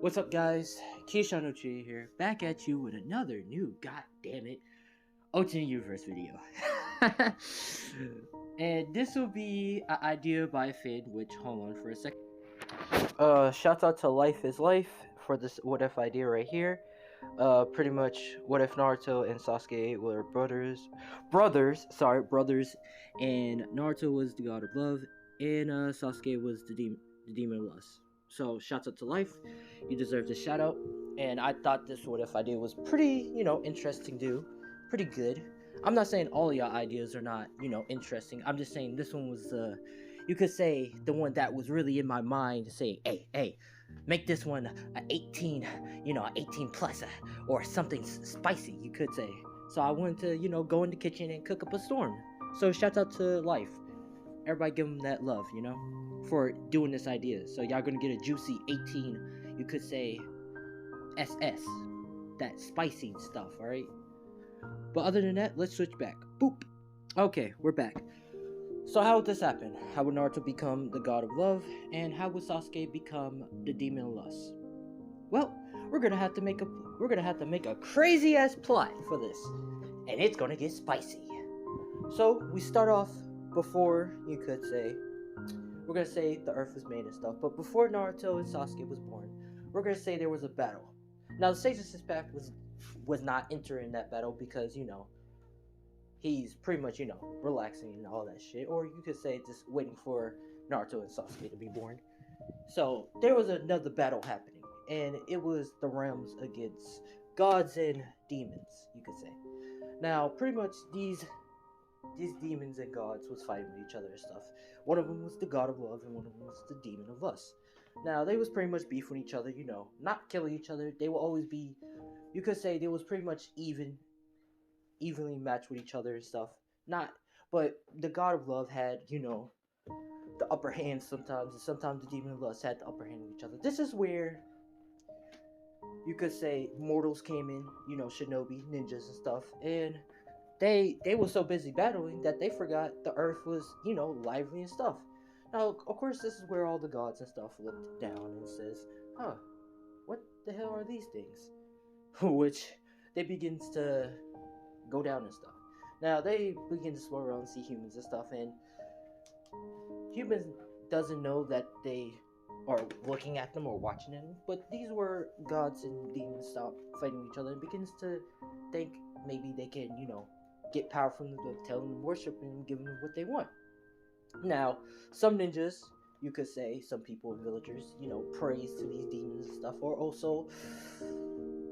What's up, guys? Kishanochi here, back at you with another new, goddammit, Ultimate Universe video. And this will be an idea by Finn, which, hold on for a second. Shouts out to Life is Life for this what if idea right here. Pretty much, what if Naruto and Sasuke were brothers, and Naruto was the god of love, and Sasuke was the demon of lust. So, shouts out to Life. You deserve the shout out. And I thought this what if idea was pretty, interesting to do. Pretty good. I'm not saying all of y'all ideas are not, interesting. I'm just saying this one was, you could say, the one that was really in my mind to say, hey, make this one a 18, 18 plus, or something spicy, you could say. So I wanted to, go in the kitchen and cook up a storm. So shout out to Life. Everybody give them that love, for doing this idea. So y'all gonna get a juicy 18, you could say, SS. That spicy stuff, alright? But other than that, let's switch back. Boop! Okay, we're back. So how would this happen? How would Naruto become the god of love? And how would Sasuke become the demon of lust? Well, we're gonna have to make a crazy ass plot for this. And it's gonna get spicy. So we start off before, you could say, we're gonna say the earth was made and stuff, but before Naruto and Sasuke was born, we're gonna say there was a battle. Now the SSS pack was not entering that battle because, he's pretty much, relaxing and all that shit. Or you could say just waiting for Naruto and Sasuke to be born. So there was another battle happening, and it was the realms against gods and demons, you could say. Now, pretty much these demons and gods was fighting with each other and stuff. One of them was the god of love, and one of them was the demon of lust. Now, they was pretty much beefing each other, not killing each other. They will always be, you could say, they was pretty much evenly matched with each other and stuff. But the god of love had, the upper hand sometimes, and sometimes the demon of lust had the upper hand with each other. This is where, you could say, mortals came in, shinobi, ninjas and stuff, and they were so busy battling that they forgot the earth was, lively and stuff. Now, of course, this is where all the gods and stuff looked down and says, what the hell are these things? Which they begins to go down and stuff. Now, they begin to swirl around and see humans and stuff, and humans doesn't know that they are looking at them or watching them, but these were gods and demons stop fighting each other and begins to think maybe they can, get power from them, tell them, worship them, give them what they want. Now, some ninjas, you could say, some people and villagers, praise to these demons and stuff, or also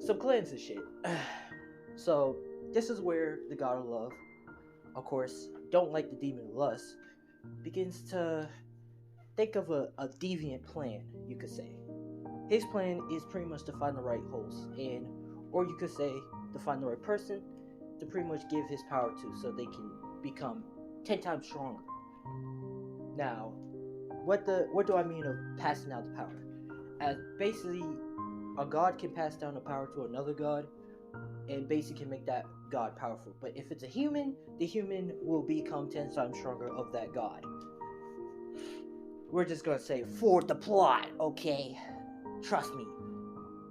some clans and shit. So, this is where the god of love, of course, don't like the demon of lust, begins to think of a deviant plan, you could say. His plan is pretty much to find the right host, or you could say, to find the right person, to pretty much give his power to, so they can become 10 times stronger. Now, what do I mean of passing out the power? As basically, a god can pass down the power to another god, and basically can make that god powerful. But if it's a human, the human will become 10 times stronger of that god. We're just gonna say, for the plot, okay? Trust me,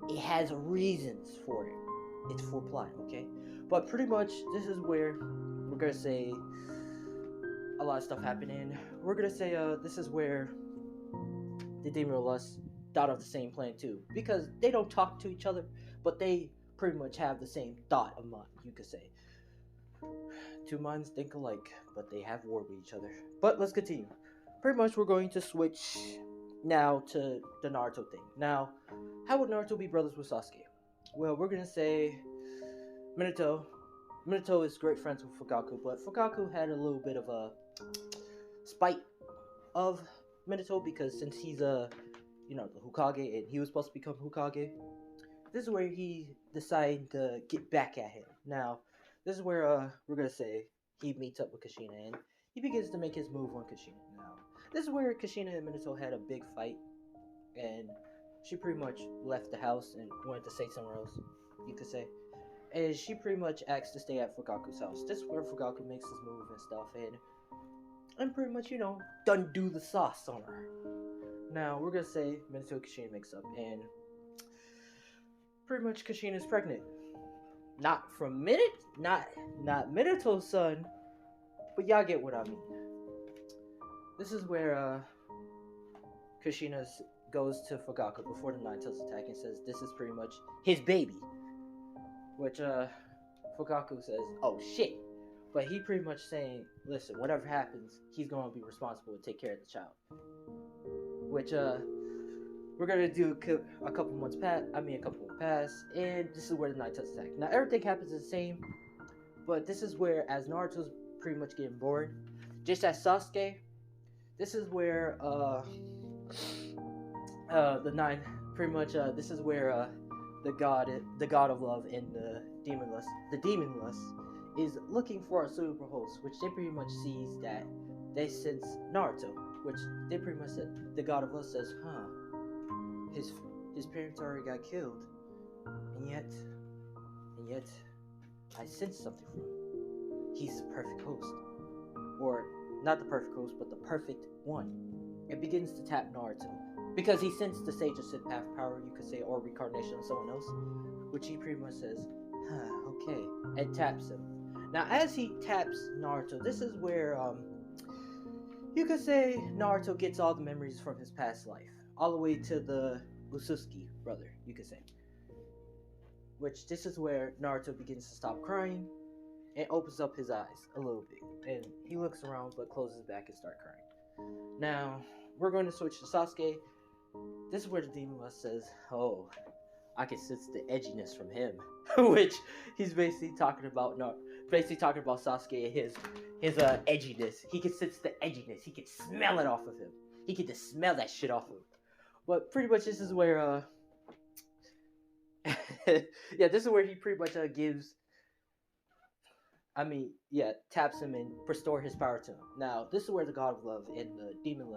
it has reasons for it. It's for plot, okay? But pretty much, this is where we're gonna say a lot of stuff happening. We're gonna say, this is where the demon of lust thought of the same plan too, because they don't talk to each other, but they pretty much have the same thought of mind, you could say. Two minds think alike, but they have war with each other. But let's continue. Pretty much, we're going to switch now to the Naruto thing. Now, how would Naruto be brothers with Sasuke? Well, we're gonna say Minato is great friends with Fukaku, but Fukaku had a little bit of a spite of Minato because since he's the Hokage and he was supposed to become Hokage, this is where he decided to get back at him. Now, this is where we're gonna say he meets up with Kushina and he begins to make his move on Kushina. Now, this is where Kushina and Minato had a big fight, and she pretty much left the house and wanted to stay somewhere else, you could say. And she pretty much asked to stay at Fukaku's house. This is where Fukaku makes his move and stuff, and pretty much, do the sauce on her. Now, we're gonna say Minato and Kushina mix up, and pretty much Kushina's pregnant. Not from not Minato's son, but y'all get what I mean. This is where Kushina goes to Fugaku before the Nine Tails attack and says this is pretty much his baby. Which Fugaku says, oh shit. But he pretty much saying, listen, whatever happens, he's gonna be responsible to take care of the child. Which we're gonna do a couple months pass, and this is where the Nine Tails attack. Now everything happens the same, but this is where as Naruto's pretty much getting bored, just as Sasuke, this is where the nine pretty much this is where the god of love and the demon lust is looking for a suitable host, which they pretty much sees that they sense Naruto, which they pretty much said the god of love says, his parents already got killed, and yet I sense something from him. He's the perfect host, or not the perfect host, but the perfect one. It begins to tap Naruto because he sensed the Sage of Sith Path power, you could say, or reincarnation of someone else, which he pretty much says, okay, and taps him. Now, as he taps Naruto, this is where you could say Naruto gets all the memories from his past life, all the way to the Ususuki brother, you could say. Which this is where Naruto begins to stop crying and opens up his eyes a little bit, and he looks around but closes back and starts crying. Now we're going to switch to Sasuke. This is where the demon lust says, "Oh, I can sense the edginess from him," which he's basically talking about Sasuke and his edginess. He can sense the edginess. He can smell it off of him. He can just smell that shit off of him. But pretty much this is where yeah, this is where he pretty much taps him and restore his power to him. Now, this is where the God of Love and the demon,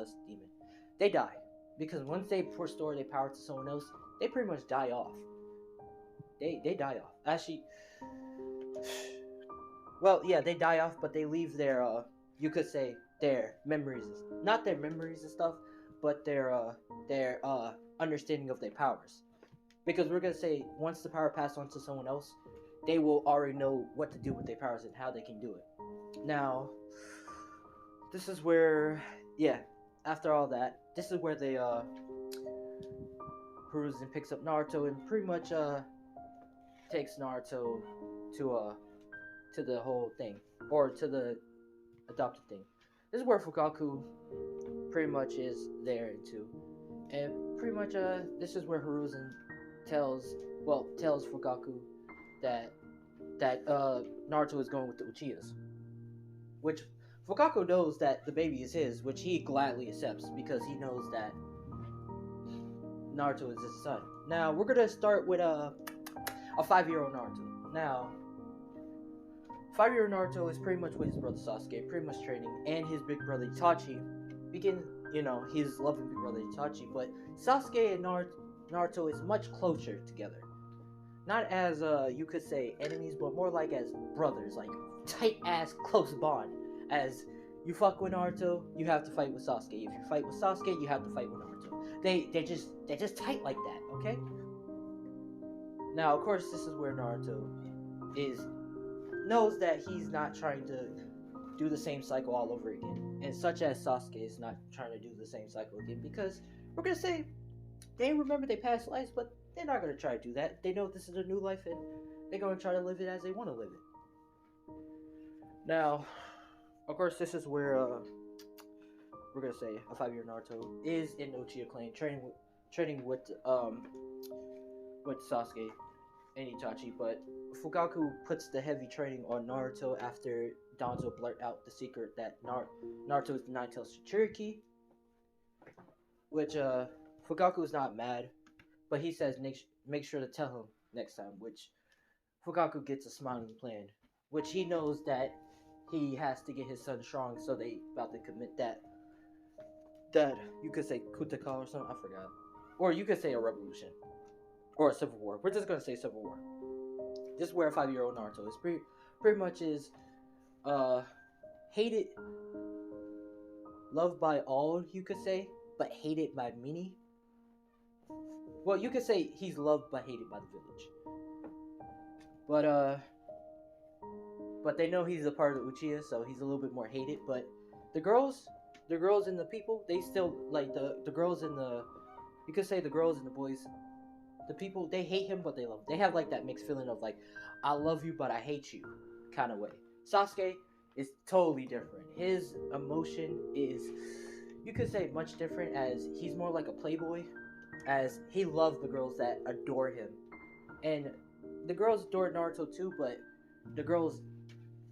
they die. Because once they restore their power to someone else, they pretty much die off. They die off. Actually, well, yeah, they die off, but they leave their, you could say, their memories. Not their memories and stuff, but their understanding of their powers. Because we're going to say, once the power passes on to someone else, they will already know what to do with their powers and how they can do it. Now, this is where, after all that, this is where they, Hiruzen picks up Naruto and pretty much, takes Naruto to the whole thing, or to the adopted thing. This is where Fugaku pretty much is there too. And pretty much, this is where Hiruzen tells Fugaku that Naruto is going with the Uchihas, which Fugaku knows that the baby is his, which he gladly accepts because he knows that Naruto is his son. Now we're gonna start with a 5-year-old Naruto. Now, 5-year-old Naruto is pretty much with his brother Sasuke, pretty much training, and his big brother Itachi his loving big brother Itachi. But Sasuke and Naruto is much closer together. Not as, you could say, enemies, but more like as brothers, like tight-ass close bond. As you fuck with Naruto, you have to fight with Sasuke. If you fight with Sasuke, you have to fight with Naruto. They're just tight like that, okay? Now, of course, this is where Naruto knows that he's not trying to do the same cycle all over again. And such as Sasuke is not trying to do the same cycle again, because we're gonna say they remember their past lives, but they're not going to try to do that. They know this is a new life, and they're going to try to live it as they want to live it. Now, of course, this is where we're going to say a 5-year Naruto is in Uchiha clan, training with Sasuke and Itachi. But Fugaku puts the heavy training on Naruto after Danzo blurt out the secret that Naruto is the Nine-Tails Cherokee, which Fugaku is not mad. But he says make sure to tell him next time, which Fugaku gets a smiling plan, which he knows that he has to get his son strong, so they about to commit that you could say coup d'etat or something, I forgot. Or you could say a revolution. Or a civil war. We're just going to say civil war. This is where a 5-year-old Naruto is pretty much is hated, loved by all, you could say, but hated by many. well, you could say he's loved but hated by the village. But but they know he's a part of the Uchiha, so he's a little bit more hated. But the girls, the girls and the people, they still like the girls and the, you could say the girls and the boys, the people, they hate him but they love him. They have like that mixed feeling of like, I love you but I hate you kind of way. Sasuke is totally different. His emotion is, you could say, much different, as he's more like a playboy, as he loves the girls that adore him, and the girls adore Naruto too, but the girls,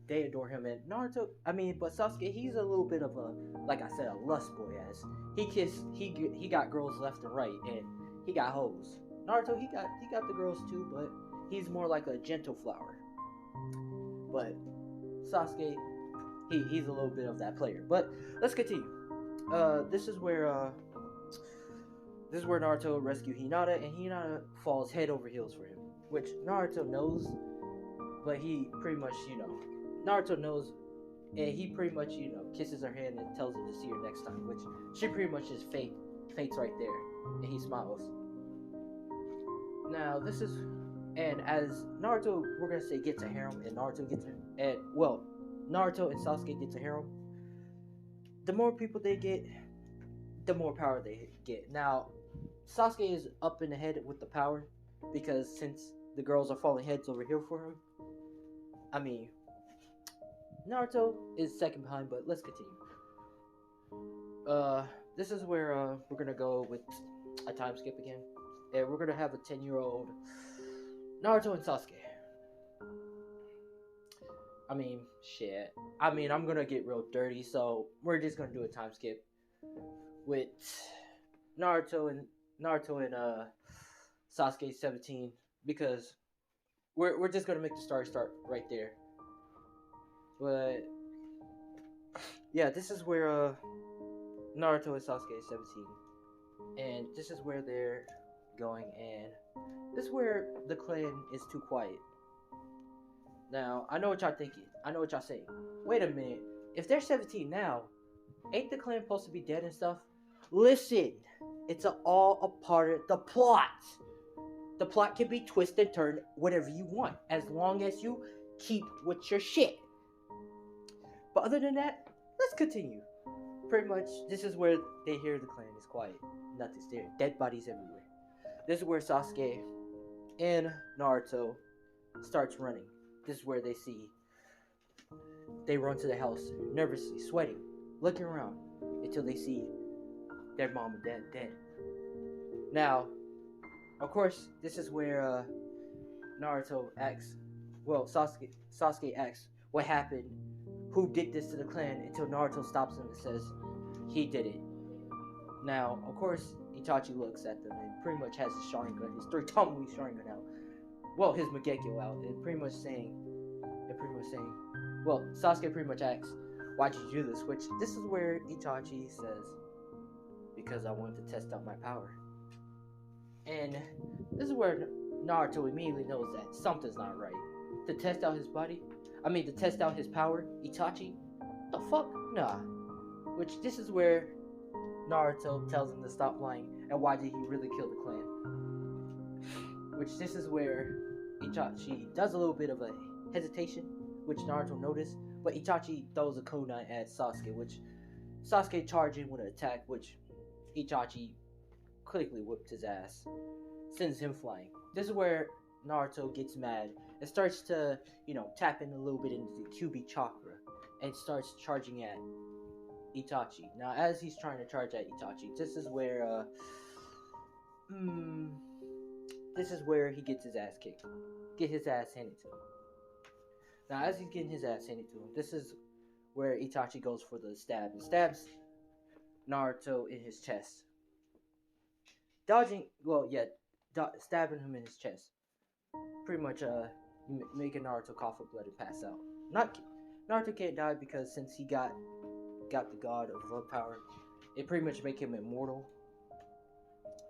they adore him. And Naruto, I mean, but Sasuke, he's a little bit of a, like I said, a lust boy, as he got girls left and right, and he got hoes. Naruto, he got the girls too, but he's more like a gentle flower. But Sasuke, he's a little bit of that player. But let's continue. This is where Naruto rescued Hinata, and Hinata falls head over heels for him, which Naruto knows, but he pretty much, Naruto knows, and he pretty much, kisses her hand and tells her to see her next time, which she pretty much just faints right there, and he smiles. Now this is, and as Naruto, we're gonna say, gets a harem, and Naruto gets a, and well, Naruto and Sasuke gets a harem. The more people they get, the more power they get. Now, Sasuke is up in the head with the power, because since the girls are falling heads over here for him, I mean, Naruto is second behind, but let's continue. This is where we're gonna go with a time skip again, and we're gonna have a 10-year-old Naruto and Sasuke. I mean, shit. I mean, I'm gonna get real dirty, so we're just gonna do a time skip with Naruto and Sasuke 17, because we're just gonna make the story start right there. But yeah, this is where Naruto and Sasuke is 17, and this is where they're going, and this is where the clan is too quiet. Now, I know what y'all thinking. I know what y'all saying. Wait a minute. If they're 17 now, ain't the clan supposed to be dead and stuff? Listen, it's all a part of the plot. The plot can be twisted and turned whatever you want, as long as you keep with your shit. But other than that, let's continue. Pretty much, this is where they hear the clan is quiet. Nothing's there. Dead bodies everywhere. This is where Sasuke and Naruto starts running. This is where they run to the house, nervously, sweating, looking around, until they see their mom and dad dead. Now, of course, this is where Naruto asks, well, Sasuke asks what happened, who did this to the clan, until Naruto stops him and says, he did it. Now, of course, Itachi looks at them and pretty much has his Sharingan, his 3 Tomoe Sharingan out. Well, his Mangekyo out, and pretty much saying, well, Sasuke pretty much asks, why'd you do this? Which, this is where Itachi says, because I wanted to test out my power. And this is where Naruto immediately knows that something's not right. To test out his to test out his power, Itachi? The fuck? Nah. Which, this is where Naruto tells him to stop lying, and why did he really kill the clan? Which, this is where Itachi does a little bit of a hesitation, which Naruto noticed, but Itachi throws a kunai at Sasuke, which Sasuke charged in with an attack, which Itachi quickly whipped his ass, sends him flying. This is where Naruto gets mad and starts to, tap in a little bit into the QB chakra, and starts charging at Itachi. Now, as he's trying to charge at Itachi, this is where he gets his ass kicked. Get his ass handed to him. Now, as he's getting his ass handed to him, this is where Itachi goes for the stab and stabs Naruto in his chest. Stabbing him in his chest. Pretty much making Naruto cough up blood and pass out. Naruto can't die because since he got the god of love power, it pretty much make him immortal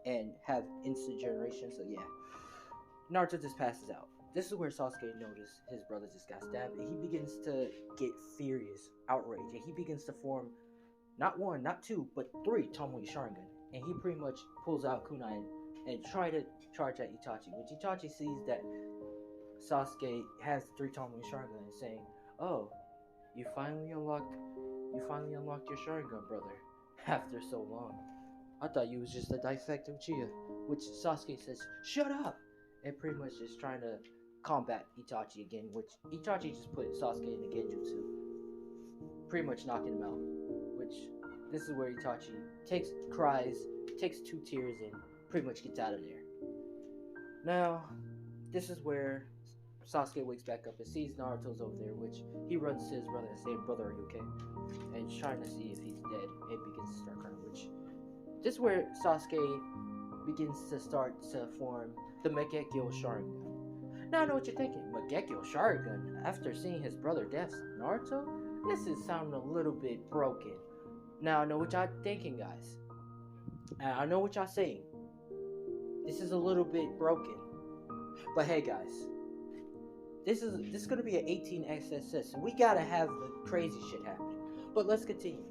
and have instant generation. So yeah, Naruto just passes out. This is where Sasuke noticed his brother just got stabbed, and he begins to get furious, outrage, and he begins to form not 1, not 2, but 3 Tomoe Sharingan, and he pretty much pulls out kunai and try to charge at Itachi. Which Itachi sees that Sasuke has the three Tomoe Sharingan and saying, "Oh, you finally unlocked your Sharingan, brother. After so long. I thought you was just a defective Uchiha." Which Sasuke says, "Shut up!" And pretty much just trying to combat Itachi again, which Itachi just put Sasuke in the Genjutsu, pretty much knocking him out. Which this is where Itachi cries, takes 2 tears, and pretty much gets out of there. Now, this is where Sasuke wakes back up and sees Naruto's over there, which he runs to his brother and says, "Brother, are you okay?" And trying to see if he's dead, and begins to start crying. Which this is where Sasuke begins to start to form the Megekyo Sharingan. Now I know what you're thinking. Megekyo Sharingan? After seeing his brother death, Naruto? This is sounding a little bit broken. Now I know what y'all thinking, guys. And I know what y'all saying. This is a little bit broken. But hey, guys. This is gonna be an 18 SSS. So we gotta have the crazy shit happening. But let's continue.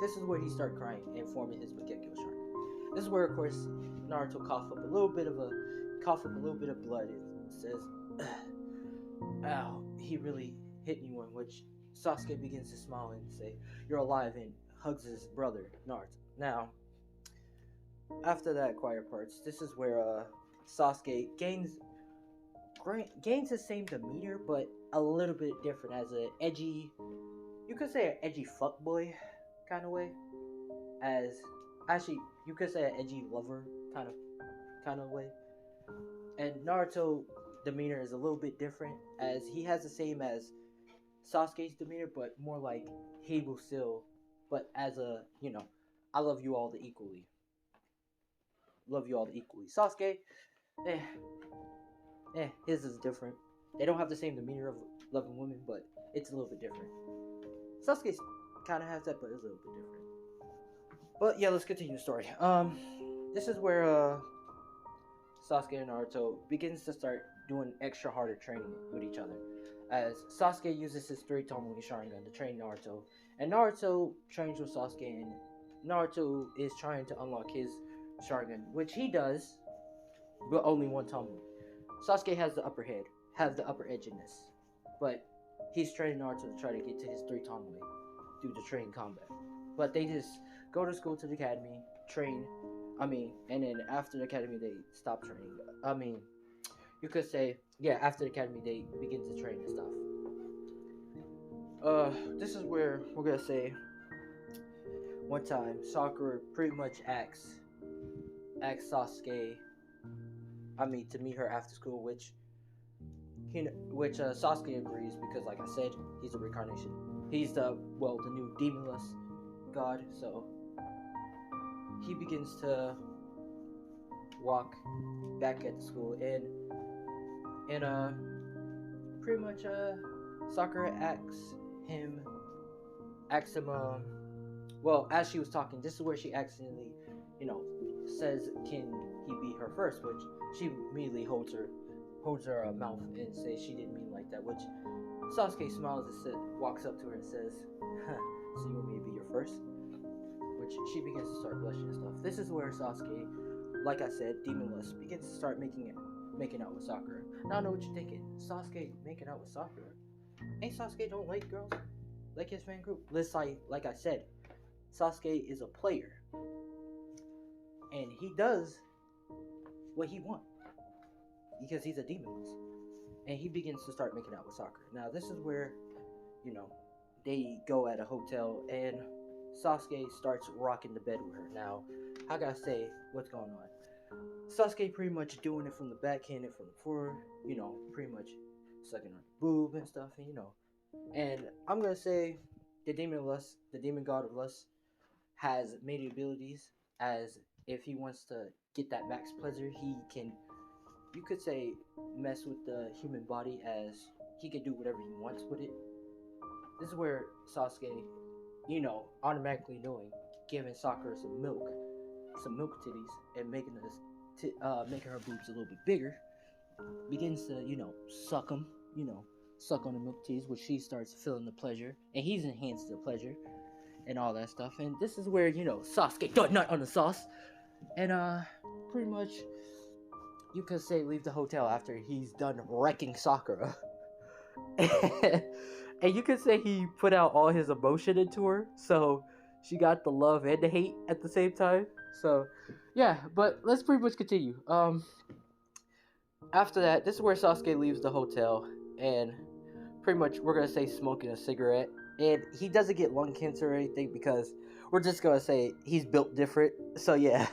This is where he started crying and forming his Megekyo Sharingan. This is where, of course, Naruto coughed up a little bit of blood and says, "Ow, he really hit me one." Which Sasuke begins to smile and say, "You're alive," and hugs his brother Naruto. Now, after that quiet parts, this is where Sasuke gains the same demeanor, but a little bit different as an edgy, you could say an edgy fuckboy kind of way. You could say an edgy lover kind of way. And Naruto demeanor is a little bit different, as he has the same as Sasuke's demeanor, but more like he will still, but as a, I love you all equally. Sasuke, his is different. They don't have the same demeanor of loving women, but it's a little bit different. Sasuke kind of has that, but it's a little bit different. But yeah, let's continue the story. This is where Sasuke and Naruto begins to start doing extra harder training with each other, as Sasuke uses his 3 Tomoe Sharingan to train Naruto, and Naruto trains with Sasuke, and Naruto is trying to unlock his Sharingan, which he does, but only 1 Tomoe. Sasuke has the upper edge in this, but he's training Naruto to try to get to his 3 Tomoe through the training combat. But they just go to school, to the academy, train, and then after the academy they stop training. You could say, after the academy they begin to train and stuff. This is where we're gonna say, one time Sakura pretty much asks Sasuke, to meet her after school, which Sasuke agrees, because like I said, he's a reincarnation. He's the new demonless god, so he begins to walk back at the school, and pretty much Sakura asks him as she was talking, this is where she accidentally says, "Can he be her first?" Which she immediately holds her mouth and says she didn't mean like that, which Sasuke smiles and walks up to her and says, "So you want me to be your first?" Which she begins to start blushing and stuff. This is where Sasuke, like I said, demonless, begins to start making out with Sakura. Now I know what you're thinking. Sasuke making out with Sakura? Ain't Sasuke don't like girls? Like his fan group? Like I said, Sasuke is a player. And he does what he wants, because he's a demonless. And he begins to start making out with Sakura. Now this is where, they go at a hotel, and Sasuke starts rocking the bed with her. Now, I gotta say what's going on. Sasuke pretty much doing it from the back, hitting it from the floor, pretty much sucking her boob and stuff, and I'm gonna say the demon god of lust, has many abilities, as if he wants to get that max pleasure, he can, you could say, mess with the human body, as he can do whatever he wants with it. This is where Sasuke, automatically knowing, giving Sakura some milk titties, and making her boobs a little bit bigger, begins to, suck them, suck on the milk titties, which she starts feeling the pleasure, and he's enhanced the pleasure, and all that stuff. And this is where, Sasuke does nut on the sauce, and pretty much you could say leave the hotel after he's done wrecking Sakura. And you could say he put out all his emotion into her, so she got the love and the hate at the same time. So yeah, but let's pretty much continue. After that, this is where Sasuke leaves the hotel, and pretty much we're gonna say smoking a cigarette. And he doesn't get lung cancer or anything because we're just gonna say he's built different. So yeah.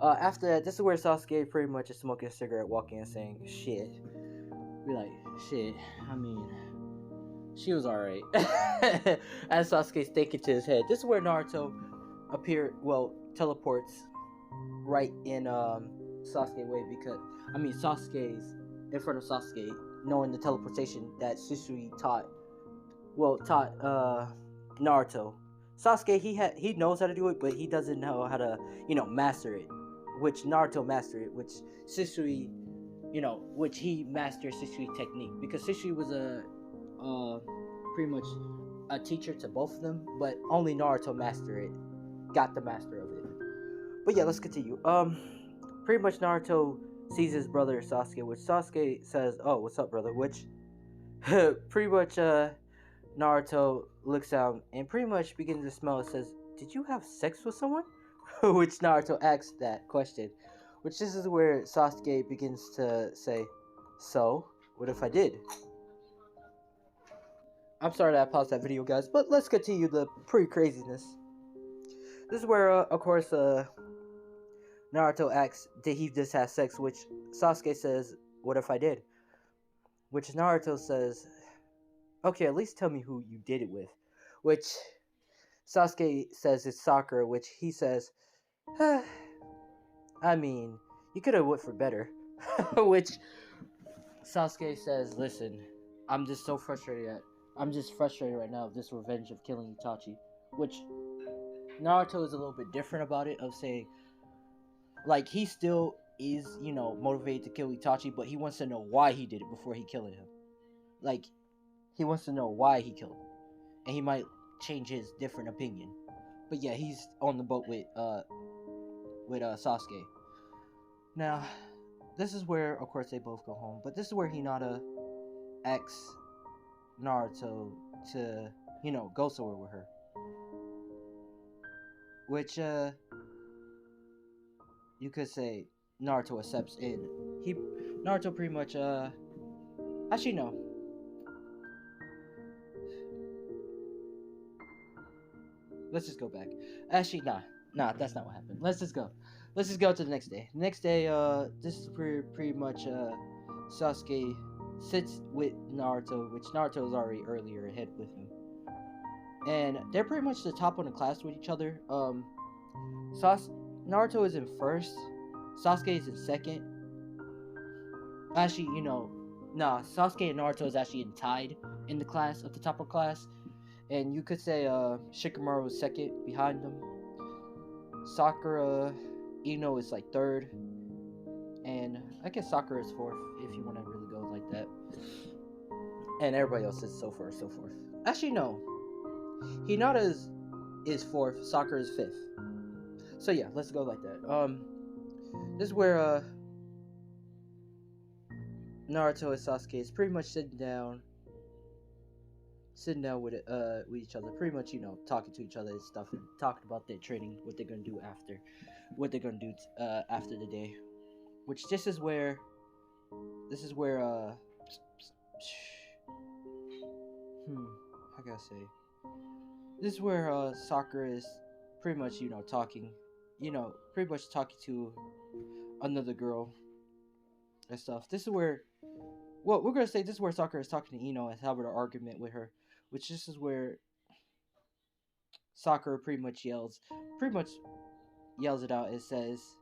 After that, this is where Sasuke pretty much is smoking a cigarette, walking and saying, "Shit." Be like, "Shit." I mean, she was alright. As Sasuke's thinking to his head, this is where Naruto teleports right in Sasuke way because Sasuke's in front of Sasuke, knowing the teleportation that Shisui taught Naruto. Sasuke he knows how to do it, but he doesn't know how to master it, which Naruto mastered it, which Shisui which he mastered Shisui technique because Shisui was pretty much a teacher to both of them, but only Naruto got the master of it. But yeah, let's continue. Pretty much Naruto sees his brother Sasuke, which Sasuke says, "Oh, what's up, brother?" Which pretty much Naruto looks out and pretty much begins to smell and says, "Did you have sex with someone?" Which Naruto asks that question. Which this is where Sasuke begins to say, "So, what if I did?" I'm sorry that I paused that video, guys, but let's continue the pre-craziness. This is where, of course, Naruto asks, "Did he just have sex?" Which Sasuke says, "What if I did?" Which Naruto says, "Okay, at least tell me who you did it with." Which Sasuke says it's Sakura, which he says, I mean, you could have went for better. Which Sasuke says, "Listen, I'm just frustrated right now with this revenge of killing Itachi." Which Naruto is a little bit different about it, of saying, like, he still is, motivated to kill Itachi, but he wants to know why he did it before he killed him. Like, he wants to know why he killed him. And he might change his different opinion. But yeah, he's on the boat with Sasuke. Now, this is where, of course, they both go home. But this is where Hinata asks Naruto to, go somewhere with her. Which, you could say Naruto accepts, and Naruto pretty much, actually, no. Let's just go back. Actually, nah, that's not what happened. Let's just go to the next day. Next day, this is pretty much, Sasuke sits with Naruto, which Naruto is already earlier ahead with him. And they're pretty much the top of the class with each other. Naruto is in first, Sasuke is in second. Actually, Sasuke and Naruto is actually tied in the class, at the top of class. And you could say Shikamaru is second behind them. Sakura, Ino is like third. And I guess Sakura is fourth, if you want to really go like that. And everybody else is so forth. Actually, no. Hinata is fourth, Sakura is fifth. So yeah, let's go like that. This is where Naruto and Sasuke is pretty much sitting down with each other, pretty much, talking to each other and stuff, and talking about their training, what they're gonna do after the day. Which this is where how can I say? This is where Sakura is pretty much, talking, pretty much talking to another girl and stuff. This is where, well, we're gonna say this is where Sakura is talking to Ino and having an argument with her. Which this is where Sakura pretty much yells it out and says,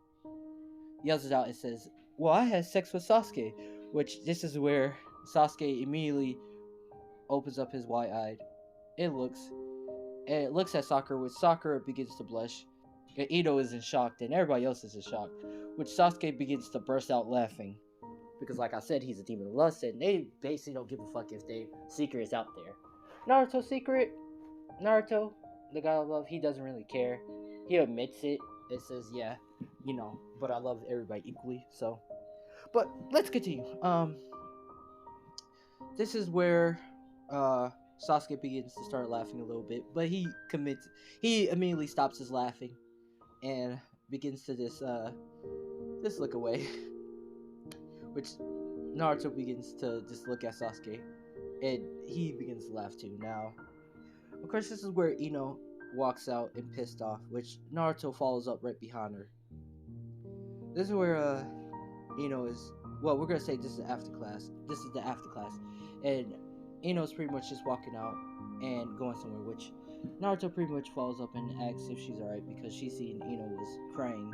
"Well, I had sex with Sasuke." Which this is where Sasuke immediately opens up his wide-eyed. It looks at Sakura, which Sakura begins to blush. And Ino is in shock, and everybody else is in shock. Which Sasuke begins to burst out laughing. Because like I said, he's a demon of lust, and they basically don't give a fuck if their secret is out there. Naruto's secret, Naruto, the god of love, he doesn't really care. He admits it. It says, yeah, but I love everybody equally. So But let's continue. This is where uh Sasuke begins to start laughing a little bit, but he immediately stops his laughing and begins to just look away. Which Naruto begins to just look at Sasuke, and he begins to laugh too. Now, of course, this is where Ino walks out and pissed off, which Naruto follows up right behind her. This is where Ino is. Well, we're gonna say this is after class. This is the after class, and Ino's pretty much just walking out and going somewhere. Which Naruto pretty much follows up and asks if she's alright because she's seen Ino was crying,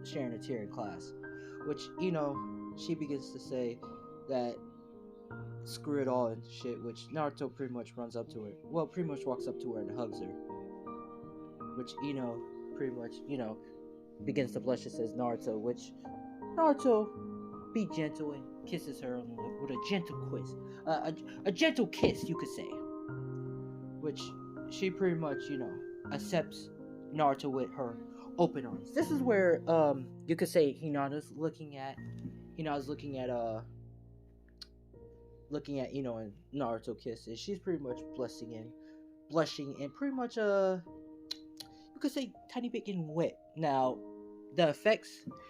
sharing a tear in class. Which she begins to say that screw it all and shit. Which Naruto pretty much runs up to her. Well, pretty much walks up to her and hugs her. Which pretty much begins to blush and says Naruto, which Naruto be gentle and kisses her on the lip with a gentle kiss, a gentle kiss, you could say. Which she pretty much accepts Naruto with her open arms. This is where you could say Hinata's looking at and Naruto kisses. She's pretty much blushing and pretty much you could say tiny bit getting wet. Now, the effects,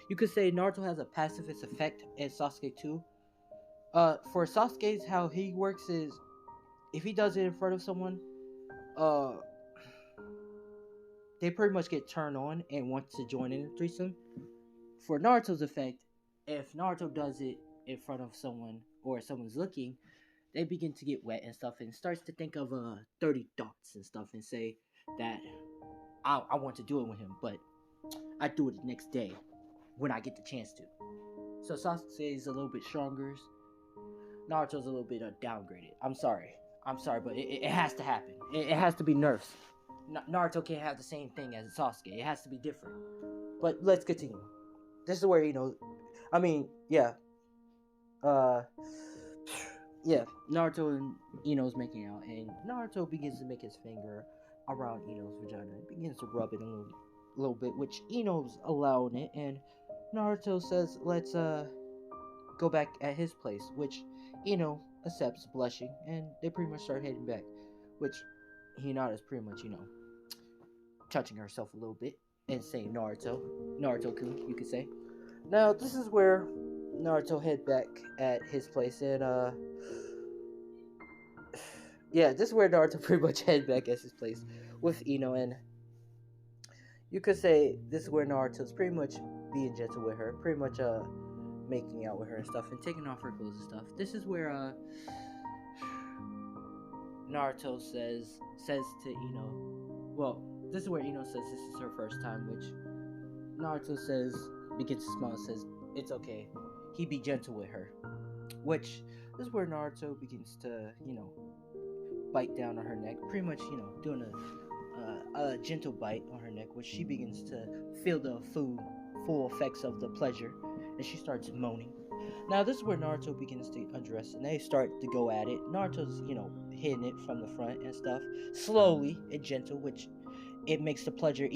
you could say Naruto has a pacifist effect and Sasuke too. For Sasuke's, how he works is if he does it in front of someone, they pretty much get turned on and want to join in the threesome. For Naruto's effect, if Naruto does it in front of someone or someone's looking, they begin to get wet and stuff and starts to think of dirty thoughts and stuff and say that I want to do it with him, but I do it the next day when I get the chance to. So Sasuke is a little bit stronger. Naruto's a little bit downgraded. I'm sorry, but it has to happen. It has to be nerfs. Naruto can't have the same thing as Sasuke. It has to be different. But let's continue. This is where Naruto and Ino's making out, and Naruto begins to make his finger around Ino's vagina and begins to rub it a little bit, which Ino's allowing it, and Naruto says, let's go back at his place, which Ino accepts, blushing, and they pretty much start heading back, which Hinata's pretty much, touching herself a little bit and saying Naruto-kun, you could say. Now, this is where Naruto head back at his place, and this is where Naruto pretty much head back at his place with Ino, and you could say this is where Naruto's pretty much being gentle with her, pretty much making out with her and stuff, and taking off her clothes and stuff. This is where Naruto says to Ino, well, this is where Ino says this is her first time, which Naruto begins to smile and says, it's okay. He be gentle with her. Which, this is where Naruto begins to, bite down on her neck, pretty much, doing a gentle bite on her neck, which she begins to feel the full effects of the pleasure, and she starts moaning. Now, this is where Naruto begins to undress, and they start to go at it. Naruto's, hitting it from the front and stuff, slowly and gentle, which it makes the pleasure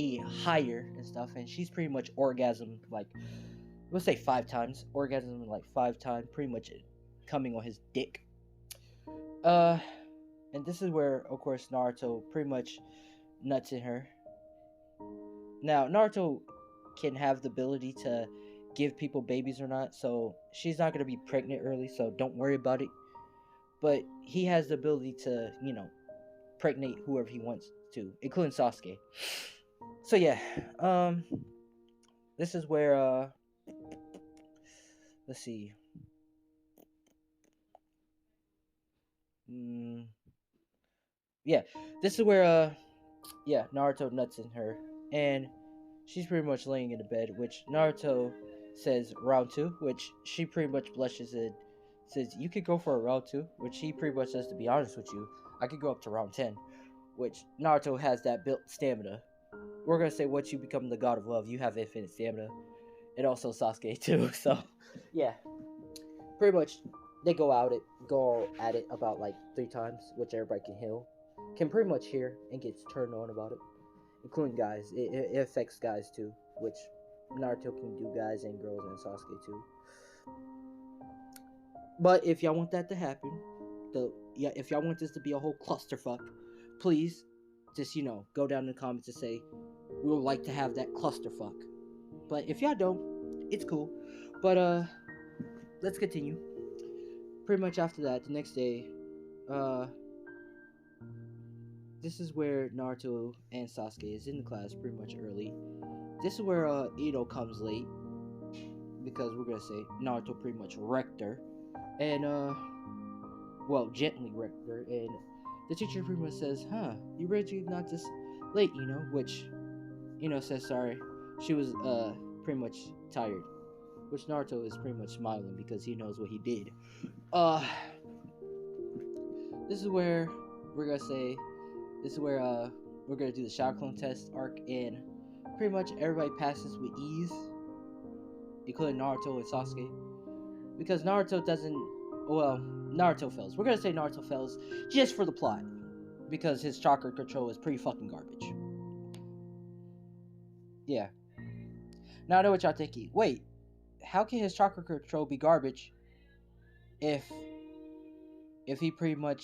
higher and stuff, and she's pretty much orgasmed, like, let's say 5 times, orgasm like 5 times, pretty much coming on his dick. And this is where, of course, Naruto pretty much nuts in her. Now, Naruto can have the ability to give people babies or not, so she's not going to be pregnant early, so don't worry about it. But he has the ability to, pregnate whoever he wants to, including Sasuke. So yeah, this is where, let's see. This is where, Naruto nuts in her, and she's pretty much laying in the bed, which Naruto says round 2, which she pretty much blushes and says, you could go for a round 2, which he pretty much says, to be honest with you, I could go up to round 10, which Naruto has that built stamina. We're gonna say once you become the god of love, you have infinite stamina, and also Sasuke too, so, yeah. Pretty much, they go at it about like 3 times, which everybody can pretty much hear and gets turned on about it, including guys. It affects guys too, which Naruto can do guys and girls and Sasuke too. But if y'all want that to happen, if y'all want this to be a whole clusterfuck, please just go down in the comments and say we would like to have that clusterfuck. But if y'all don't, it's cool. But let's continue. Pretty much after that, the next day, this is where Naruto and Sasuke is in the class pretty much early. This is where Ito comes late, because we're gonna say Naruto pretty much wrecked her, and well, gently wrecked her, and the teacher pretty much says, you ready to knock this late, which says sorry, she was pretty much tired, which Naruto is pretty much smiling because he knows what he did. This is where we're gonna say, we're gonna do the Shadow Clone test arc, and pretty much everybody passes with ease, including Naruto and Sasuke, because Naruto fails. We're gonna say Naruto fails just for the plot, because his chakra control is pretty fucking garbage. Yeah. Now I know what y'all thinking. Wait, how can his chakra control be garbage if he pretty much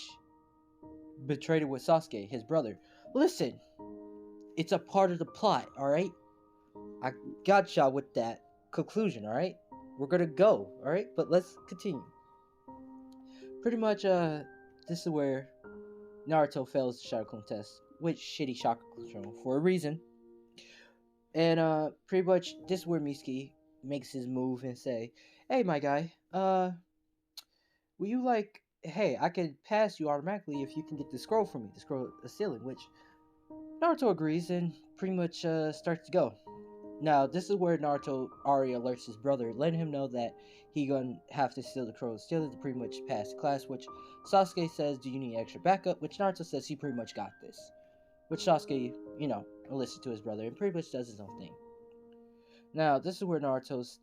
betrayed it with Sasuke, his brother? Listen, it's a part of the plot, alright? I got y'all with that conclusion, alright? We're gonna go, alright? But let's continue. Pretty much, this is where Naruto fails the Shadow Clone test with shitty chakra control for a reason. And pretty much this is where Mitsuki makes his move and say, hey, my guy, will you hey, I can pass you automatically if you can get the scroll for me, the scroll of ceiling, which Naruto agrees and pretty much starts to go. Now, this is where Naruto already alerts his brother, letting him know that he gonna have to steal the scroll of ceiling to pretty much pass the class, which Sasuke says, do you need extra backup? Which Naruto says he pretty much got this. Which Sasuke, listens to his brother and pretty much does his own thing. Now, this is where Naruto's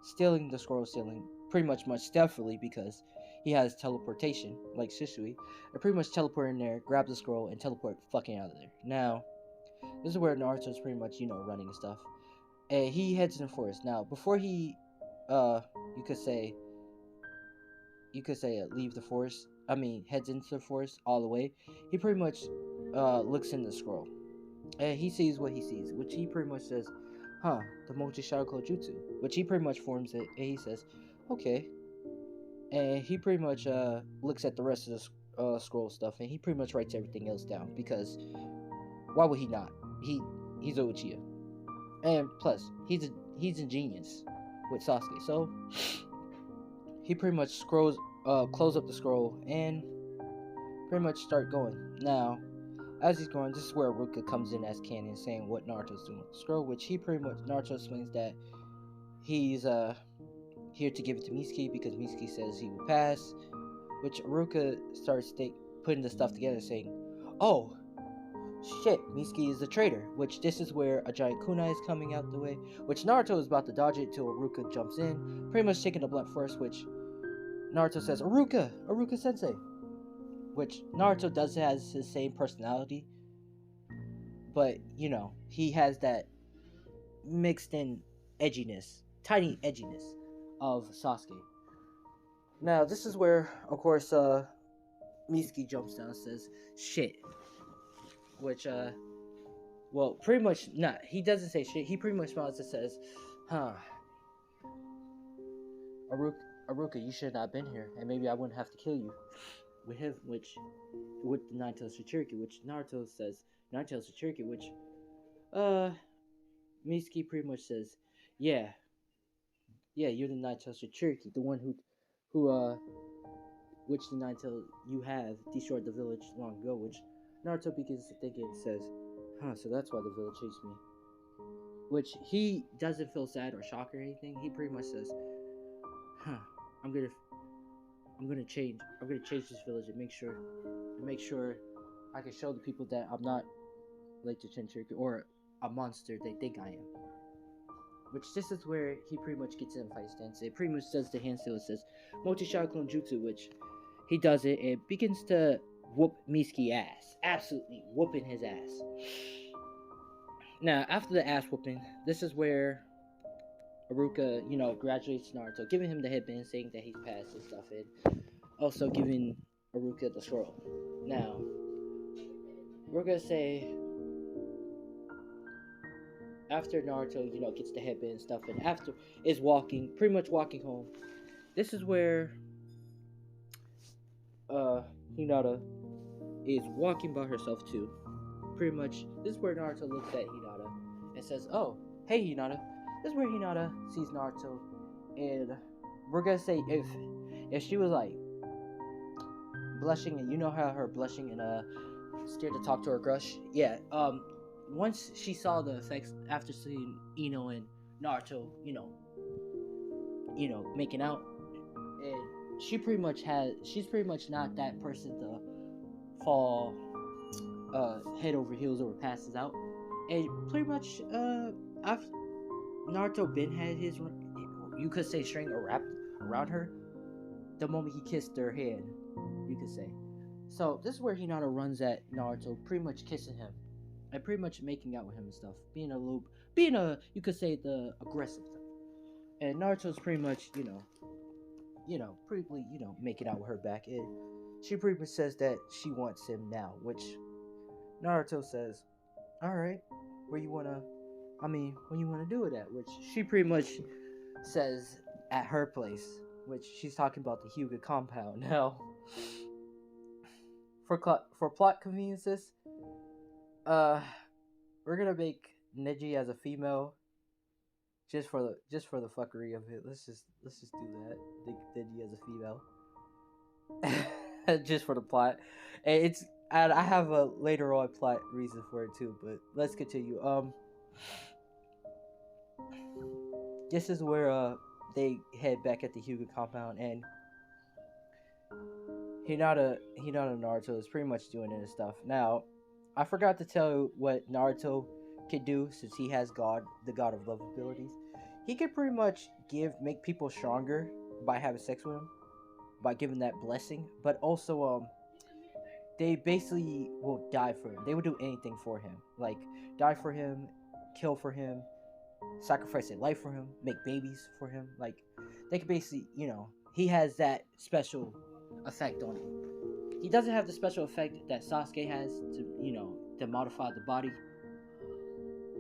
stealing the scroll of ceiling pretty much stealthily, because he has teleportation, like Shisui, and pretty much teleport in there, grab the scroll, and teleport fucking out of there. Now, this is where Naruto's pretty much, running and stuff. And he heads in the forest. Now, before he, you could say leave the forest, heads into the forest all the way, he pretty much, looks in the scroll. And he sees what he sees, which he pretty much says, the Mochi Shadow Clone Jutsu, which he pretty much forms it, and he says, okay. And he pretty much, looks at the rest of the, scroll stuff, and he pretty much writes everything else down, because why would he not? He's a Uchiha. And plus, he's ingenious with Sasuke, so he pretty much close up the scroll and pretty much start going. Now, as he's going, this is where Ruka comes in as canon, saying what Naruto's doing with the scroll, which Naruto explains that he's here to give it to Mitsuki because Mitsuki says he will pass, which Ruka starts putting the stuff together, saying, oh shit, Mitsuki is a traitor, which this is where a giant kunai is coming out the way, which Naruto is about to dodge it until Aruka jumps in, pretty much taking the blunt first, which Naruto says, Aruka sensei, which Naruto does has his same personality, but he has that mixed in edginess, tiny edginess of Sasuke. Now this is where, of course, Mitsuki jumps down and says, shit. Which, well, pretty much, he doesn't say shit. He pretty much smiles and says, Aruka, you should not have been here, and maybe I wouldn't have to kill you with him, with the Nine-Tailed Shichiriki, which Naruto says, Nine-Tailed Shichiriki, which, Mitsuki pretty much says, yeah, you're the Nine-Tailed Shichiriki, the one which the Nine-Tailed you have destroyed the village long ago, which Naruto begins to think and says, so that's why the village hates me. Which he doesn't feel sad or shocked or anything. He pretty much says, I'm gonna change this village and make sure I can show the people that I'm not like the Jinchuriki or a monster they think I am. Which this is where he pretty much gets in a fight stance. It pretty much does the hand seal. It says Mochi Shadow Clone Jutsu, which he does it and begins to whoop Mitsuki ass. Absolutely whooping his ass. Now, after the ass whooping, this is where Aruka, congratulates Naruto, giving him the headband, saying that he's passed and stuff, and also giving Aruka the scroll. Now, we're gonna say after Naruto, gets the headband and stuff, and after is pretty much walking home. This is where uh Hinata is walking by herself too. Pretty much, this is where Naruto looks at Hinata and says, "Oh, hey Hinata." This is where Hinata sees Naruto, and we're gonna say if she was like blushing, and you know how her blushing and scared to talk to her crush, yeah. Once she saw the effects after seeing Ino and Naruto, making out, and she's pretty much not that person to fall head over heels or passes out. And pretty much after Naruto Ben had his, you could say, string wrapped around her the moment he kissed her hand, you could say. So this is where Hinata runs at Naruto, pretty much kissing him and pretty much making out with him and stuff, being you could say, the aggressive type. And Naruto's pretty much pretty making out with her back, and she pretty much says that she wants him now, which Naruto says, "All right, when you wanna do it at?" Which she pretty much says at her place, which she's talking about the Hyuga compound. Now, for plot conveniences, we're gonna make Neji as a female, just for the fuckery of it. Let's just do that. Neji as a female, just for the plot. And I have a later on plot reason for it too, but let's continue. This is where they head back at the Hyuga compound, and Hinata and Naruto is pretty much doing it and stuff. Now, I forgot to tell you what Naruto can do, since he has the God of Love abilities. He can pretty much make people stronger by having sex with him, by giving that blessing, but also they basically will die for him. They will do anything for him, like die for him, kill for him, sacrifice their life for him, make babies for him. Like, they can basically, he has that special effect on him. He doesn't have the special effect that Sasuke has to modify the body,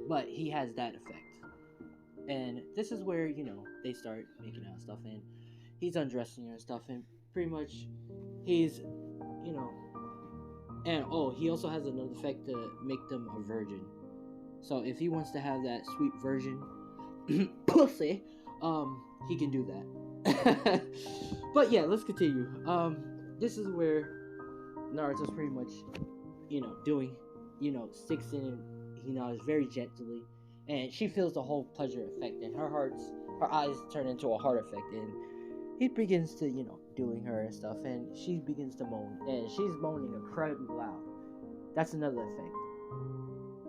but he has that effect. And this is where they start making out stuff, and he's undressing her and stuff, and pretty much he's and he also has another effect to make them a virgin. So if he wants to have that sweet virgin pussy, he can do that. But yeah, let's continue. This is where Naruto's pretty much doing sticks in Hinata's very gently, and she feels the whole pleasure effect, and her eyes turn into a heart effect, and he begins to doing her and stuff, and she begins to moan, and she's moaning incredibly loud. That's another effect.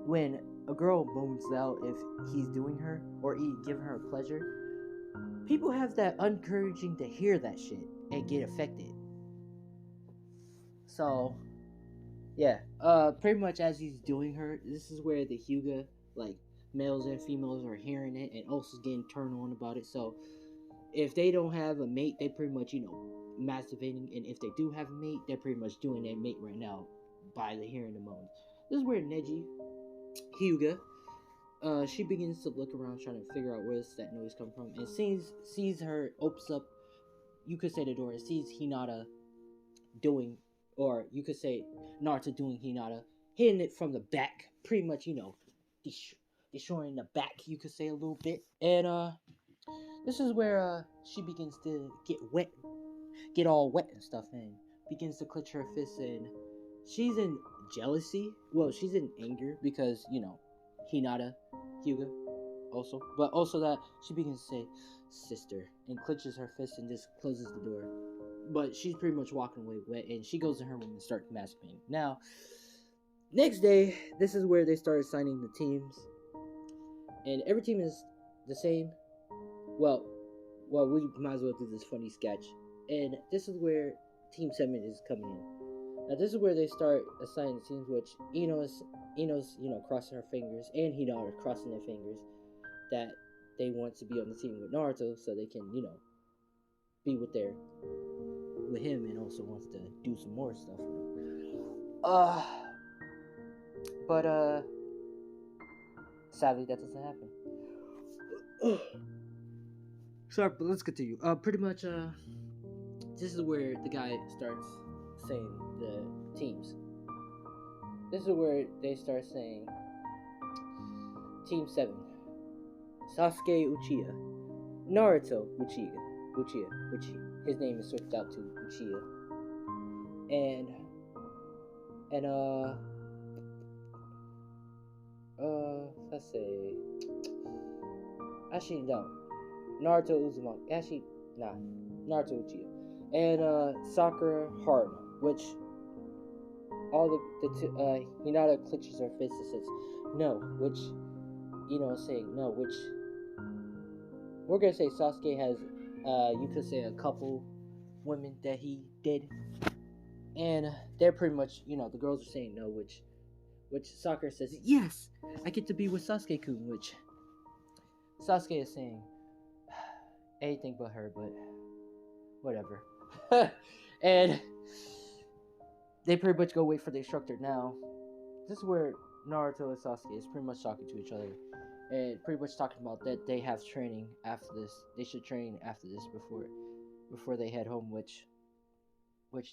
When a girl moans loud, if he's doing her or giving her pleasure, people have that encouraging to hear that shit and get affected. So yeah, pretty much as he's doing her, this is where the Hyuga, like males and females, are hearing it and also getting turned on about it. So if they don't have a mate, they pretty much masturbating, and if they do have a mate, they're pretty much doing their mate right now by the hearing the moans. This is where Neji Hyuga, she begins to look around, trying to figure out where that noise comes from, and sees her, opens up, you could say, the door, and sees Hinata doing, or you could say Naruto doing Hinata, hitting it from the back, pretty much destroying the back, you could say, a little bit. And this is where she begins to get all wet and stuff, and begins to clench her fists, and she's in jealousy. Well, she's in anger because Hinata, Hyuga, also, but also that she begins to say "sister" and clenches her fist and just closes the door. But she's pretty much walking away wet, and she goes to her room and starts masturbating. Now, next day, this is where they start assigning the teams, and every team is the same. Well, we might as well do this funny sketch, and this is where Team 7 is coming in. Now, this is where they start assigning the teams, which Ino's crossing her fingers, and Hinata crossing their fingers, that they want to be on the team with Naruto so they can, be with him, and also wants to do some more stuff with him. But sadly that doesn't happen. Sorry, but let's continue. Pretty much, this is where the guy starts saying the teams. This is where they start saying Team 7. Sasuke Uchiha. Naruto Uchiha. His name is switched out to Uchiha. And let's say, actually no, Naruto Uzumaki. Actually, nah, Naruto Uchiha. And Sakura Haruno, which all the Hinata clenches her fist and says no, which saying no, which we're gonna say Sasuke has you could say a couple women that he did, and they're pretty much the girls are saying no, which Sakura says yes, I get to be with Sasuke-kun, which Sasuke is saying anything but her, but whatever. And they pretty much go wait for the instructor. Now, this is where Naruto and Sasuke is pretty much talking to each other, and pretty much talking about that they have training after this. They should train after this before they head home. Which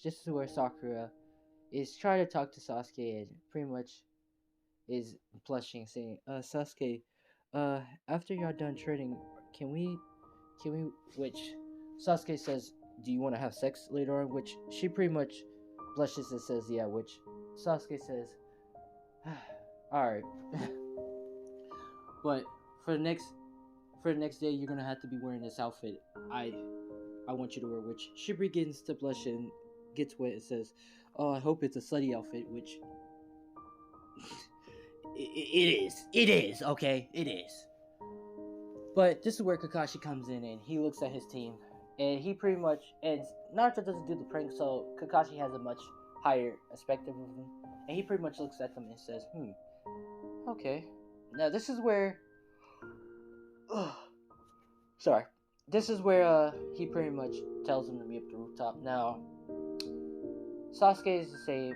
this is where Sakura is trying to talk to Sasuke, and pretty much is blushing, saying, Sasuke, after y'all done training, can we, which Sasuke says, do you want to have sex later on? Which she pretty much blushes and says, yeah, which Sasuke says, alright. But for the next day, you're gonna have to be wearing this outfit I want you to wear, which she begins to blush and gets wet and says, oh, I hope it's a slutty outfit, which it is, okay, it is. But this is where Kakashi comes in, and he looks at his team, and he pretty much, and Naruto doesn't do the prank, so Kakashi has a much higher perspective of him, and he pretty much looks at them and says, okay. Now this is where, this is where he pretty much tells him to meet up the rooftop. Now, Sasuke is the same.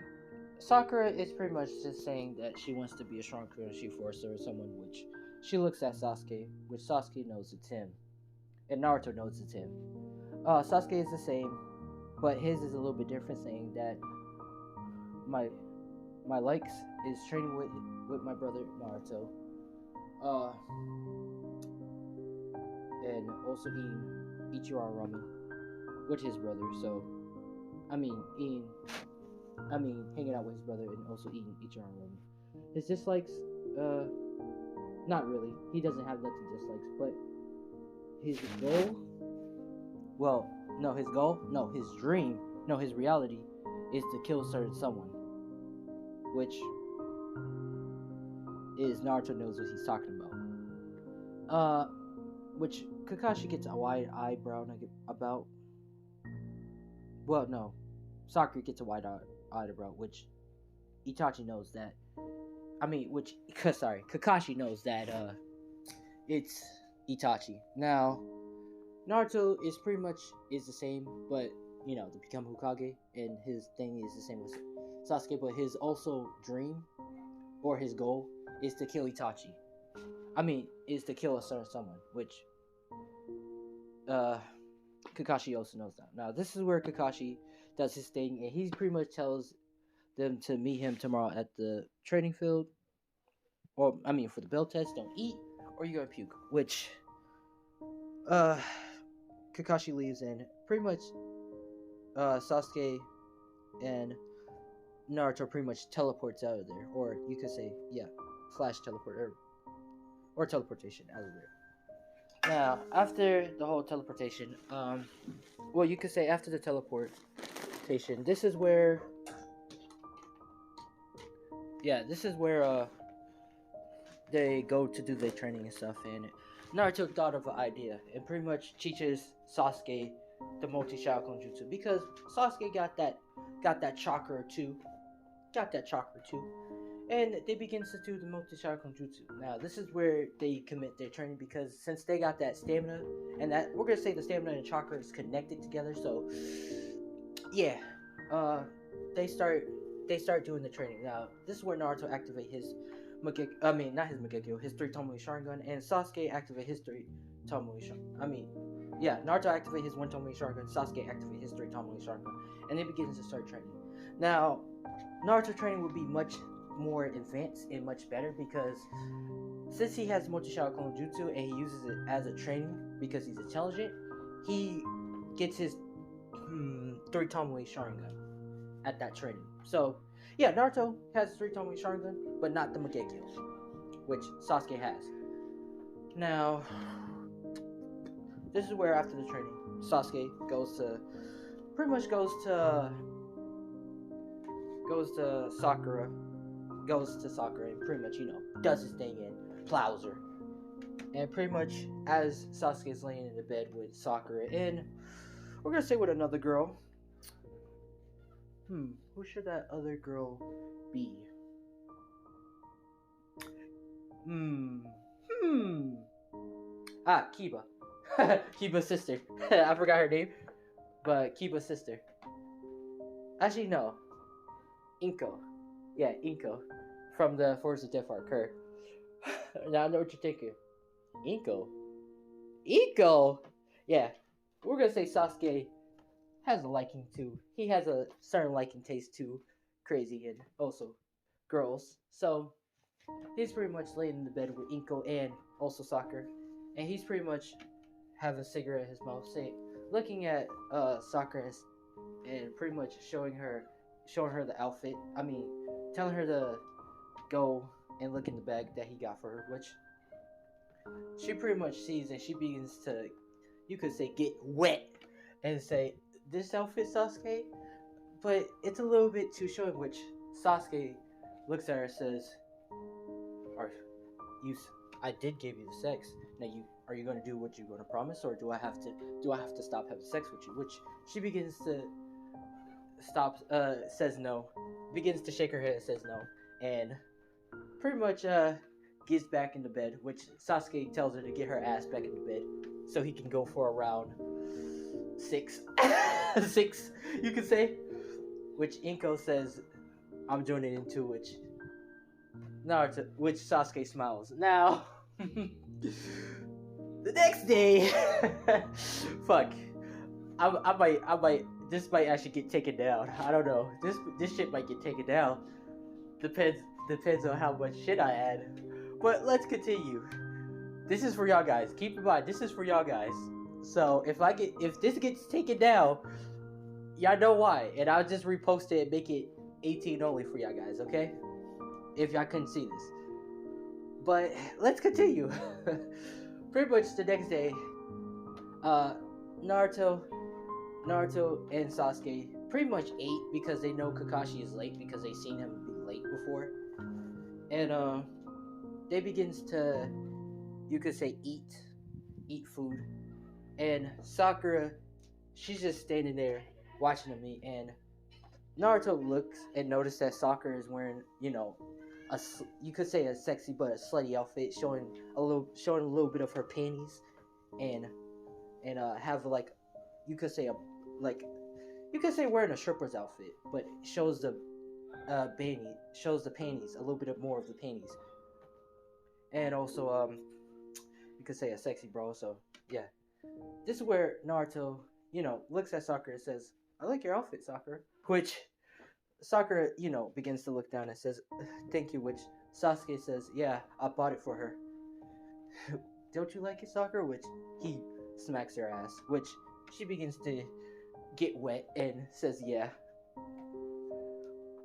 Sakura is pretty much just saying that she wants to be a strong Kunoichi Forcer or someone, which she looks at Sasuke, which Sasuke knows it's him, and Naruto knows it's him. Sasuke is the same, but his is a little bit different, saying that my likes is training with my brother Naruto, and also eating Ichiro ramen with his brother. So, hanging out with his brother and also eating Ichiro ramen. His dislikes, not really. He doesn't have nothing dislikes, but his his reality is to kill certain someone, which is Naruto knows what he's talking about. Which Kakashi gets a wide eyebrow about. Well, no, Sakura gets a wide eyebrow, which Itachi knows that. Kakashi knows that it's Itachi. Now, Naruto is pretty much the same, but to become Hokage, and his thing is the same as Sasuke, but his also dream or his goal is to kill Itachi. Is to kill a certain someone, which Kakashi also knows that. Now, this is where Kakashi does his thing, and he pretty much tells them to meet him tomorrow at the training field, or for the bell test. Don't eat or you're gonna puke, which Kakashi leaves, and pretty much Sasuke and Naruto pretty much teleports out of there, or you could say, flash teleport or teleportation out of there. Now, after the whole teleportation, you could say after the teleportation, this is where they go to do their training and stuff, and Naruto thought of an idea and pretty much teaches Sasuke the multi-Shaolin Jutsu, because Sasuke got that chakra too, and they begin to do the multi-shadow jutsu. Now, this is where they commit their training because since they got that stamina, and that we're gonna say the stamina and chakra is connected together. So, yeah, uh, they start doing the training. Now, this is where Naruto activate his his three Tomoe Sharingan, and Sasuke activate his three Tomoe Sharingan. Naruto activate his one Tomoe Sharingan, Sasuke activate his three Tomoe Sharingan, and they begin to start training. Now, Naruto training would be much more advanced and much better because since he has multi-shadow clone jutsu and he uses it as a training because he's intelligent, he gets his three Tomoe Sharingan at that training. So, yeah, Naruto has three Tomoe Sharingan, but not the Mangekyo, which Sasuke has. Now, this is where after the training, Sasuke goes to Sakura, and pretty much, does his thing and plows her. And pretty much as Sasuke is laying in the bed with Sakura, and we're gonna say with another girl. Who should that other girl be? Kiba. Kiba's sister. I forgot her name, but Kiba's sister. Actually, no. Inko. Yeah, Inko. From the Force of Death arc. Her. Now I know what you're thinking. Inko? Yeah. We're gonna say Sasuke has a liking to. He has a certain liking taste to crazy and also girls. So he's pretty much laying in the bed with Inko and also Sakura. And he's pretty much having a cigarette in his mouth, looking at Sakura and pretty much showing her the outfit. Telling her to go and look in the bag that he got for her, which she pretty much sees, and she begins to, you could say, get wet and say, "This outfit, Sasuke?" But it's a little bit too short, which Sasuke looks at her and says, I did give you the sex. Now are you gonna do what you're gonna promise, or do I have to stop having sex with you? Which she begins to says no, begins to shake her head and says no, and pretty much gets back into bed, which Sasuke tells her to get her ass back into bed so he can go for around 6. 6, you could say. Which Inko says, "I'm joining in too," which Sasuke smiles. Now, the next day, fuck, I might, this might actually get taken down. I don't know. This shit might get taken down. Depends on how much shit I add. But let's continue. This is for y'all guys. Keep in mind, this is for y'all guys. So if this gets taken down, y'all know why, and I'll just repost it and make it 18 only for y'all guys, okay? If y'all couldn't see this. But let's continue. Pretty much the next day, Naruto and Sasuke pretty much ate because they know Kakashi is late because they've seen him be late before. And they begins to, you could say, eat food. And Sakura, she's just standing there watching them eat, and Naruto looks and notices that Sakura is wearing, you could say a sexy but a slutty outfit, showing a little bit of her panties, and have you could say wearing a stripper's outfit, but shows the panties, a little bit more of the panties, and also you could say a sexy bra. So yeah, this is where Naruto looks at Sakura and says, "I like your outfit, Sakura," which Sakura, begins to look down and says, "Thank you," which Sasuke says, "Yeah, I bought it for her." "Don't you like it, Sakura?" Which he smacks her ass, which she begins to get wet and says, "Yeah."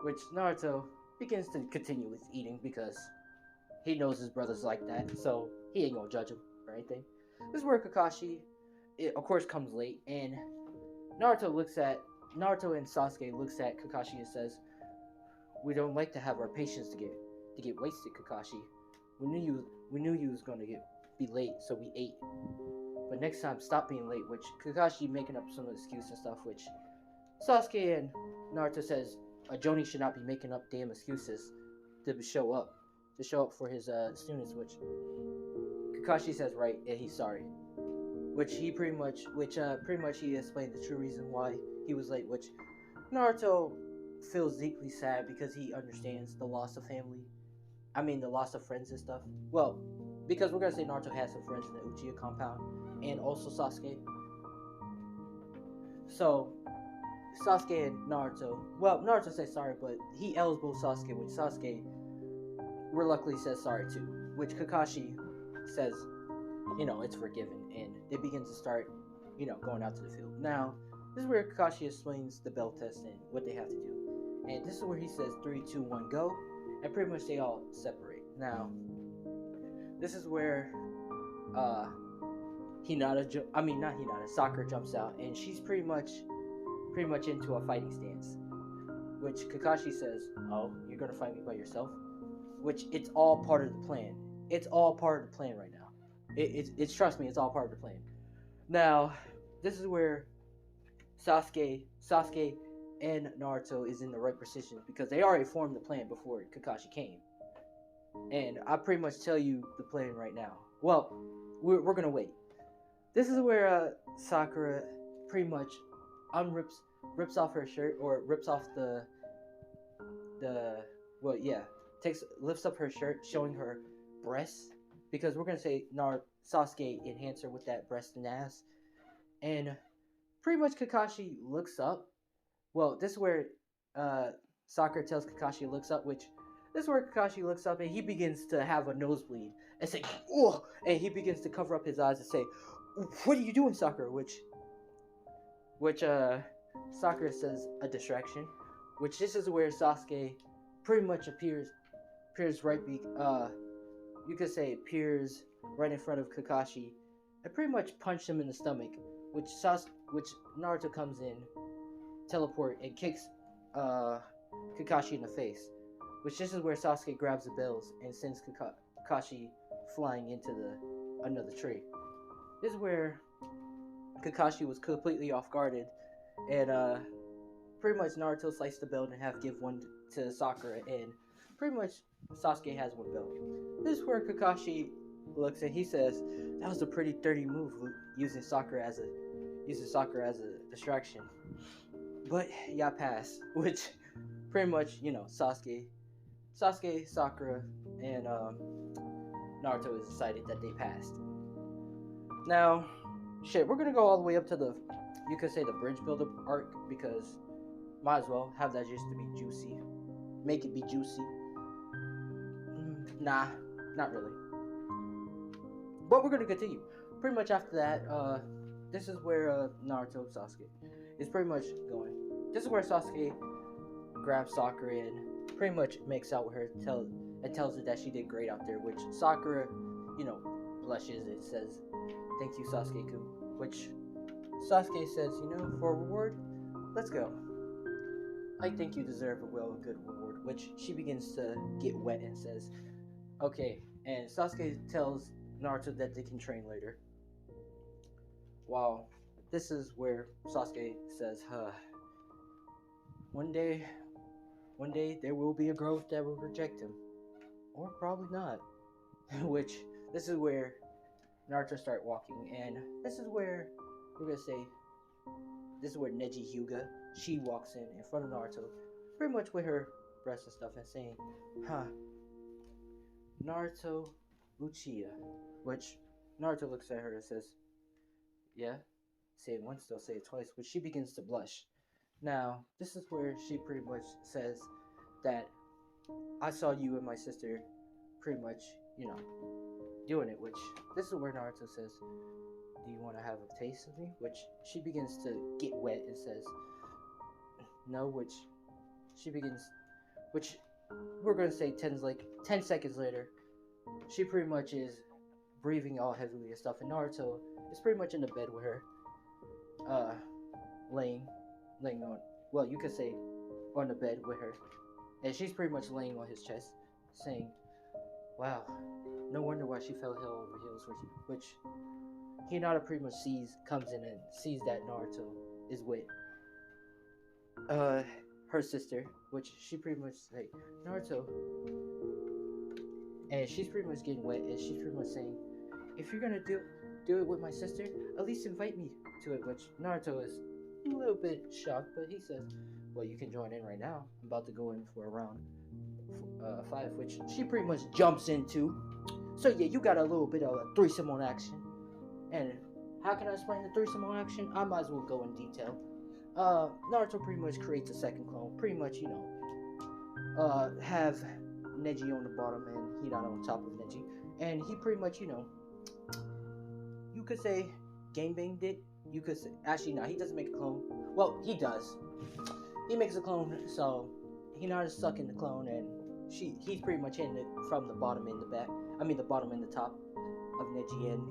Which Naruto begins to continue with eating because he knows his brother's like that, so he ain't gonna judge him or anything. This is where Kakashi, of course, comes late, and Naruto and Sasuke looks at Kakashi and says, "We don't like to have our patience to get wasted, Kakashi. We knew you was gonna be late, so we ate. But next time, stop being late." Which Kakashi making up some excuse and stuff, which Sasuke and Naruto says, "A Jonin should not be making up damn excuses." to show up for his students, which Kakashi says right, and he's sorry. Which pretty much he explained the true reason why he was late, which Naruto feels deeply sad because he understands the loss of family. I mean, the loss of friends and stuff. Well, because we're gonna say Naruto has some friends in the Uchiha compound, and also Sasuke. So Sasuke and Naruto. Well, Naruto says sorry, but he elbows Sasuke, which Sasuke reluctantly says sorry too. Which Kakashi says, it's forgiven, and they begin to start, going out to the field. Now, this is where Kakashi explains the bell test and what they have to do. And this is where he says 3, 2, 1, go, and pretty much they all separate. Now, this is where Sakura jumps out, and she's pretty much into a fighting stance. Which Kakashi says, "Oh, you're gonna fight me by yourself?" Which it's all part of the plan. It's all part of the plan right now. It's trust me, it's all part of the plan. Now, this is where Sasuke and Naruto is in the right position because they already formed the plan before Kakashi came. And I pretty much tell you the plan right now. Well, we're gonna wait. This is where Sakura pretty much rips off her shirt, or rips off lifts up her shirt, showing her breasts, because we're gonna say Sasuke enhanced her with that breast and ass, and pretty much Kakashi looks up. Well, this is where Sakura tells Kakashi looks up, which this is where Kakashi looks up and he begins to have a nosebleed and say, "Oh!" and he begins to cover up his eyes and say, "What are you doing, Sakura?" Which Sakura says a distraction. Which this is where Sasuke pretty much appears right you could say appears right in front of Kakashi and pretty much punched him in the stomach. Which Naruto comes in, teleport, and kicks Kakashi in the face. Which this is where Sasuke grabs the bells and sends Kakashi flying into another tree. This is where Kakashi was completely off guarded, and pretty much Naruto sliced the belt in half, give one to Sakura, and pretty much Sasuke has one belt. This is where Kakashi looks and he says, "That was a pretty dirty move, using Sakura as a distraction." But yeah, pass. Which pretty much, Sasuke, Sakura, and Naruto has decided that they passed. Now, we're gonna go all the way up to you could say the bridge builder arc, because might as well have that just to be juicy. Make it be juicy. Nah, not really. But we're gonna continue. Pretty much after that, this is where Naruto Sasuke is pretty much going. This is where Sasuke grabs Sakura and pretty much makes out with her, tells her that she did great out there, which Sakura, blushes and says, "Thank you, Sasuke-kun." Which Sasuke says, "For a reward, let's go. I think you deserve a good reward." Which she begins to get wet and says, "Okay." And Sasuke tells Naruto that they can train later. Wow. This is where Sasuke says, One day there will be a growth that will reject him. Or probably not." Which, this is where Naruto start walking, and this is where Neji Hyuga, she walks in front of Naruto, pretty much with her breasts and stuff, and saying, "Naruto Uchiha." Which Naruto looks at her and says, "Yeah, say it once, they'll say it twice," which she begins to blush. Now, this is where she pretty much says that, "I saw you and my sister pretty much, doing it," which this is where Naruto says, "Do you want to have a taste of me?" Which she begins to get wet and says, "No," which we're going to say 10 seconds later, she pretty much is breathing all heavily and stuff, and Naruto is pretty much in the bed with her, laying on, well, you could say on the bed with her, and she's pretty much laying on his chest, saying, "Wow, no wonder why she fell head over heels," which Hinata pretty much comes in and sees that Naruto is with her sister, which she pretty much say, "Naruto, and she's pretty much getting wet, and she's pretty much saying, if you're gonna do it with my sister, at least invite me to it. Which Naruto is a little bit shocked, but he says, well, you can join in right now. I'm about to go in for a round 5, which she pretty much jumps into. So yeah, you got a little bit of a threesome on action. And how can I explain the threesome on action? I might as well go in detail. Naruto pretty much creates a second clone. Pretty much, have Neji on the bottom and Hinata on top of Neji. And he pretty much, you could say gangbanged it. You could say, actually, no, he doesn't make a clone. Well, he does. He makes a clone, so Hinata's sucking the clone, and he's pretty much hitting it from the bottom and the back. I mean, the bottom and the top of Neji and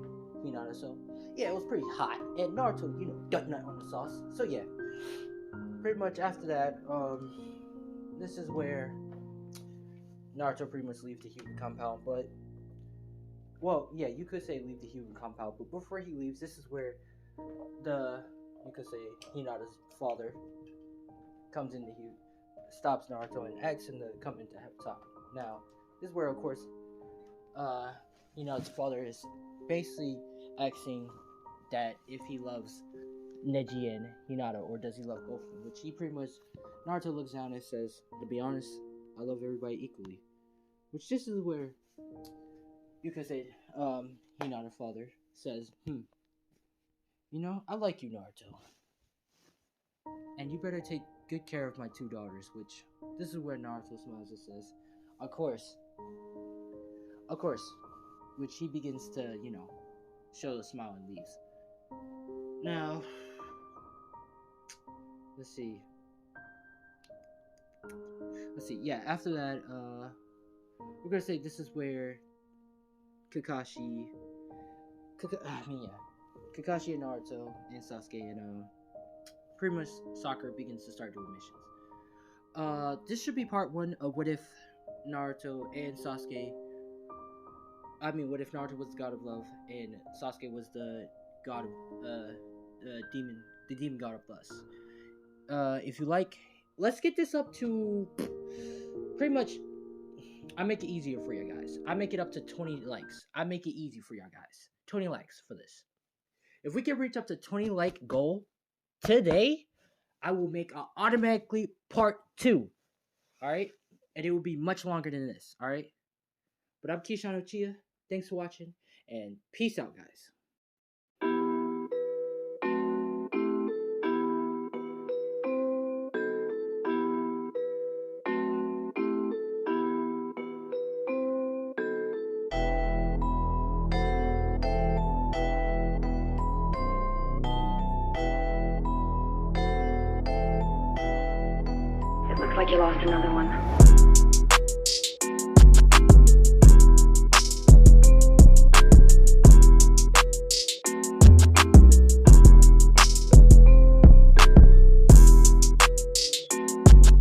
Hinata. So yeah, it was pretty hot, and Naruto, got nut on the sauce. So yeah, pretty much after that, this is where Naruto pretty much leaves the human compound. But well, yeah, you could say leave the human compound, but before he leaves, this is where you could say Hinata's father comes in stops Naruto and asks him to come in to have a talk. Now, this is where, of course, Hinata's father is basically asking that if he loves Neji and Hinata, or does he love both of them, which he pretty much, Naruto looks down and says, to be honest, I love everybody equally. Which this is where, you could say, Hinata's father says, I like you, Naruto. And you better take good care of my 2 daughters, which, this is where Naruto smiles and says, of course, which he begins to, show the smile and leaves. Now, let's see, yeah, after that, we're gonna say this is where Kakashi and Naruto and Sasuke and, pretty much Sakura begins to start doing missions. This should be part 1 of what if Naruto and Sasuke, what if Naruto was the god of love and Sasuke was the god of, the demon god of lust. If you like, let's get this up to, pretty much, I make it easier for you guys. I make it up to 20 likes. I make it easy for y'all guys. 20 likes for this. If we can reach up to 20 like goal today, I will make automatically part 2. Alright? And it will be much longer than this. Alright? But I'm Keyshawn Uchiha. Thanks for watching. And peace out, guys. It looks like you lost another one.